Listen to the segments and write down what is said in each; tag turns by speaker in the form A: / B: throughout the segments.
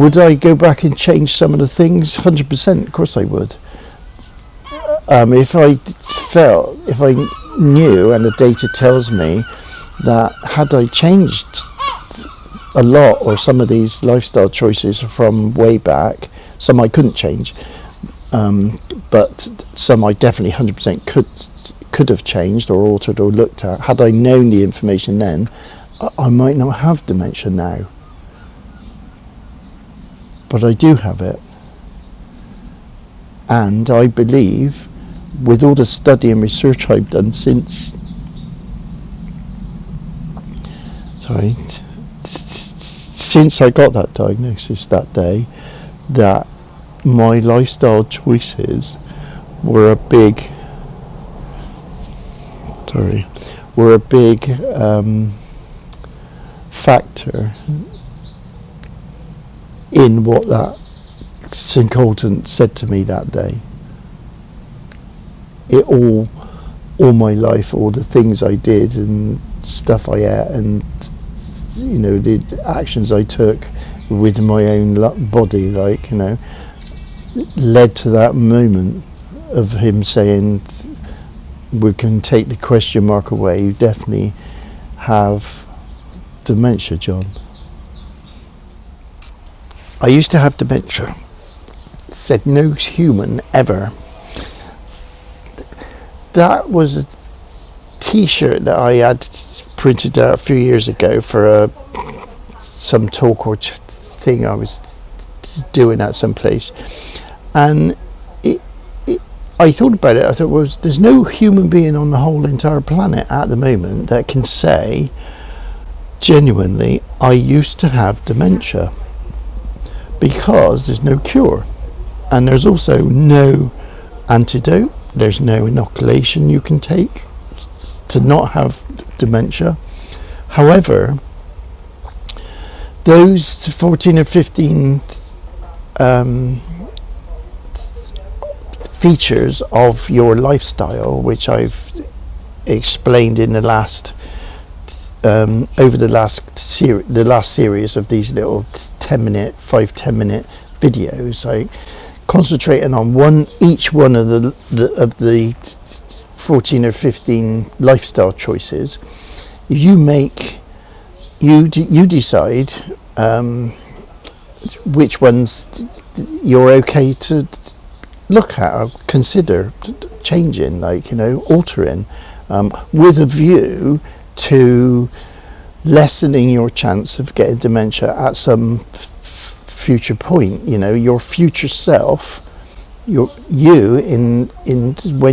A: Would I go back and change some of the things? 100%, of course I would. If I knew, and the data tells me that had I changed a lot, or some of these lifestyle choices from way back, some I couldn't change, but some I definitely 100% could have changed or altered or looked at. Had I known the information then, I might not have dementia now. But I do have it. And I believe, with all the study and research I've done since I got that diagnosis that day, that my lifestyle choices were a big factor in what that consultant said to me that day. It all my life, all the things I did and stuff I ate, and the actions I took with my own body, led to that moment of him saying, we can take the question mark away, you definitely have dementia, John. I used to have dementia. Said no human ever. That was a t-shirt that I had printed out a few years ago for some talk or thing I was doing at some place, and I thought about it. I thought, well, there's no human being on the whole entire planet at the moment that can say genuinely, I used to have dementia, because there's no cure, and there's also no antidote. There's no inoculation you can take to not have dementia. However, those 14 or 15 features of your lifestyle, which I've explained in the last over the last series of these little 5-10 minute videos, I concentrating on each one of the 14 or 15 lifestyle choices. You decide which ones you're okay to look at or consider changing, altering, with a view to lessening your chance of getting dementia at some future point. Your future self, when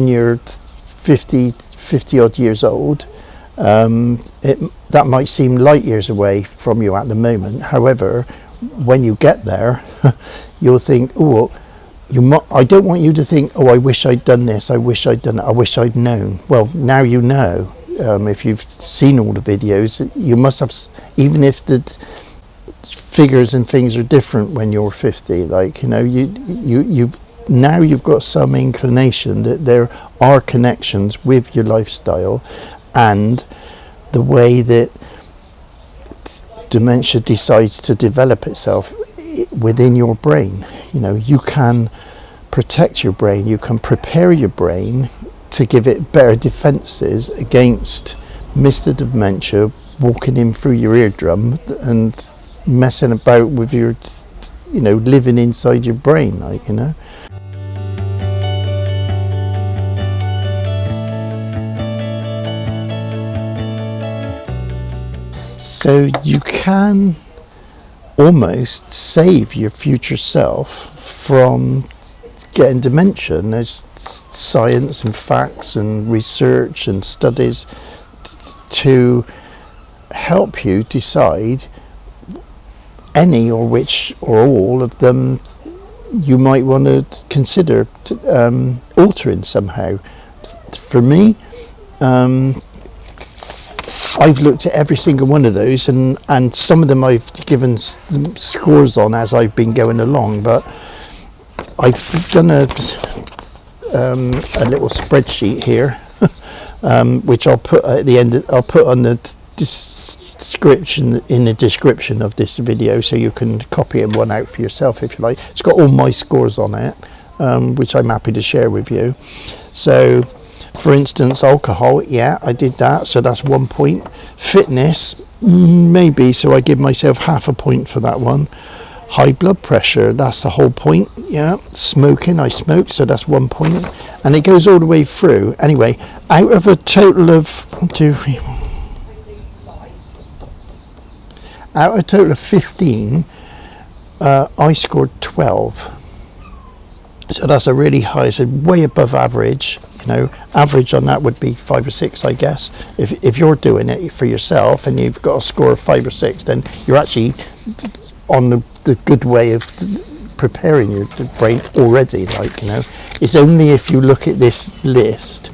A: you're 50 odd years old, that might seem light years away from you at the moment. However, when you get there, you'll think, I don't want you to think, I wish I'd done this, I wish I'd done it, I wish I'd known. Well, now you know. If you've seen all the videos, you must have, even if the figures and things are different when you're 50, you've got some inclination that there are connections with your lifestyle and the way that dementia decides to develop itself within your brain. You can protect your brain, you can prepare your brain to give it better defences against Mr. Dementia walking in through your eardrum and messing about with your, living inside your brain, So you can almost save your future self from getting dementia. And there's science and facts and research and studies to help you decide any or which or all of them you might want to consider altering somehow. For me, I've looked at every single one of those, and some of them I've given scores on as I've been going along, but I've done a little spreadsheet here, which I'll put at the end. I'll put on the description of this video, so you can copy one out for yourself if you like. It's got all my scores on it, which I'm happy to share with you. So, for instance, alcohol, yeah, I did that, so that's 1 point. Fitness, maybe, so I give myself half a point for that one. High blood pressure, that's the whole point, yeah. Smoking, I smoke, so that's 1 point. And it goes all the way through. Anyway, out of a total of 15, I scored 12. So that's a really high, so way above average. You know, average on that would be 5 or 6, I guess. If you're doing it for yourself and you've got a score of 5 or 6, then you're actually on the good way of preparing your brain already. Like, you know, it's only if you look at this list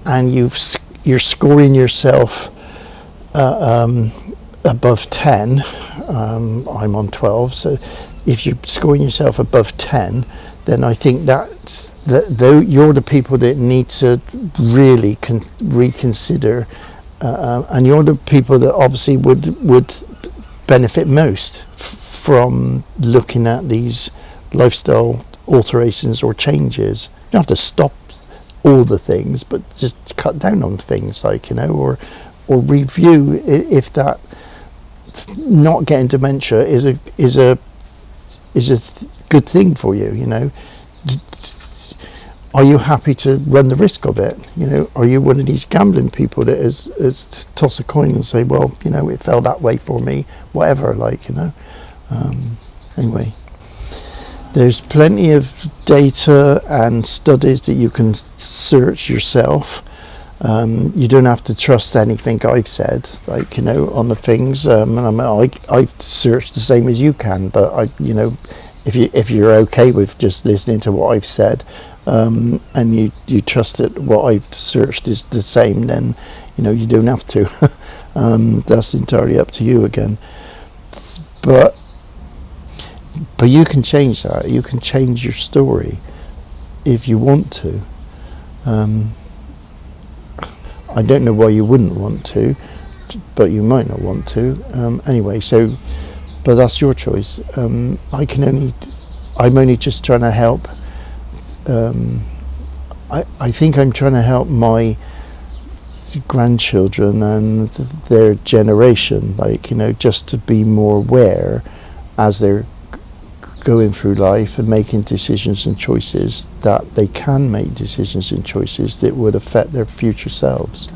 A: and you're scoring yourself above 10. I'm on 12, so if you're scoring yourself above 10, then I think that you're the people that need to really reconsider, and you're the people that obviously would benefit most from looking at these lifestyle alterations or changes. You don't have to stop all the things, but just cut down on things, like, you know, or review if that not getting dementia is a good thing for you. You know, are you happy to run the risk of it? You know, are you one of these gambling people that is toss a coin and say, well, you know, it fell that way for me, whatever, like, you know. Anyway, there's plenty of data and studies that you can search yourself. You don't have to trust anything I've said, like, you know, on the things. I've searched the same as you can, but you know, if you're okay with just listening to what I've said, and you trust that what I've searched is the same, then, you know, you don't have to. That's entirely up to you again. But you can change that. You can change your story if you want to. I don't know why you wouldn't want to, but you might not want to. Anyway, so, but that's your choice. I'm only just trying to help. I think I'm trying to help my grandchildren and their generation, like, you know, just to be more aware as they're going through life and making decisions and choices, that they can make decisions and choices that would affect their future selves.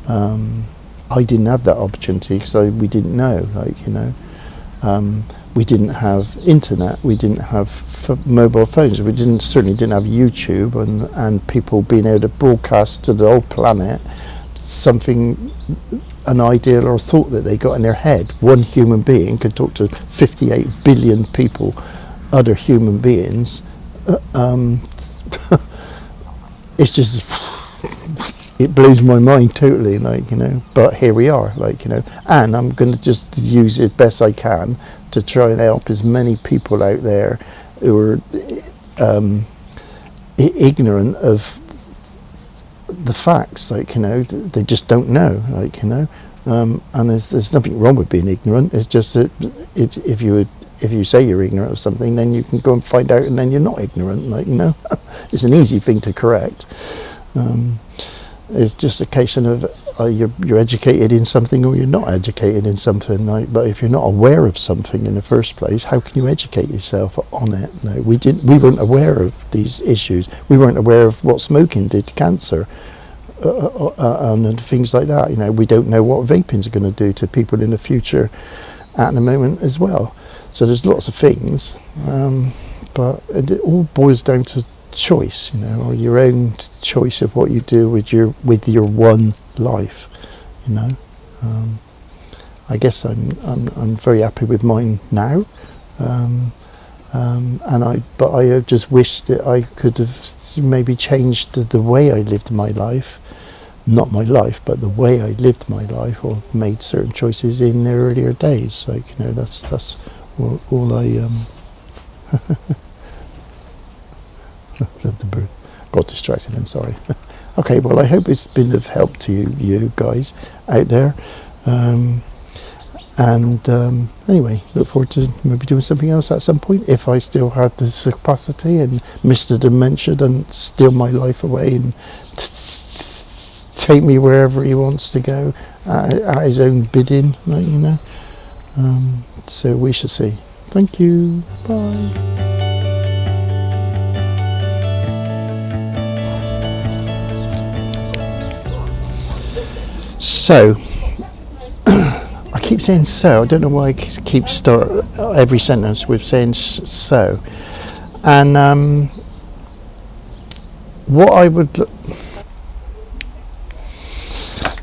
A: I didn't have that opportunity because we didn't know, like, you know. We didn't have internet, we didn't have mobile phones, we certainly didn't have YouTube and people being able to broadcast to the whole planet something, an ideal or thought that they got in their head. One human being could talk to 58 billion people, other human beings. It's just, it blows my mind totally, like, you know, but here we are, like, you know, and I'm going to just use it best I can to try and help as many people out there who are ignorant of the facts, like, you know, they just don't know, like, you know, and there's nothing wrong with being ignorant. It's just that if you say you're ignorant of something, then you can go and find out, and then you're not ignorant, like, you know. It's an easy thing to correct. It's just a case of you're educated in something or you're not educated in something, like, but if you're not aware of something in the first place, how can you educate yourself on it? No, we weren't aware of these issues. We weren't aware of what smoking did to cancer, and things like that. You know, we don't know what vaping's going to do to people in the future at the moment as well. So there's lots of things, but it all boils down to choice, you know, or your own choice of what you do with your one life, you know. I guess I'm very happy with mine now, but I just wish that I could have maybe changed the way I lived my life, not my life, but the way I lived my life, or made certain choices in the earlier days. Like, you know, that's all I the bird got distracted, I'm sorry. Okay, well, I hope it's been of help to you guys out there. And anyway, look forward to maybe doing something else at some point if I still have the capacity and Mr. Dementia doesn't steal my life away and take me wherever he wants to go at his own bidding, like, you know. So we shall see. Thank you. Bye. So, I keep saying so. I don't know why I keep start every sentence with saying so. And what I would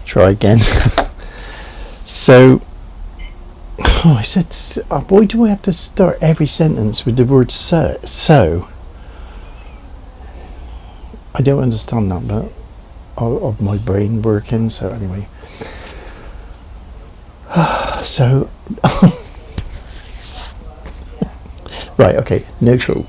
A: try again. So, I said, why do I have to start every sentence with the word so? So, I don't understand that, but of my brain working. So anyway. So, right, okay, next show.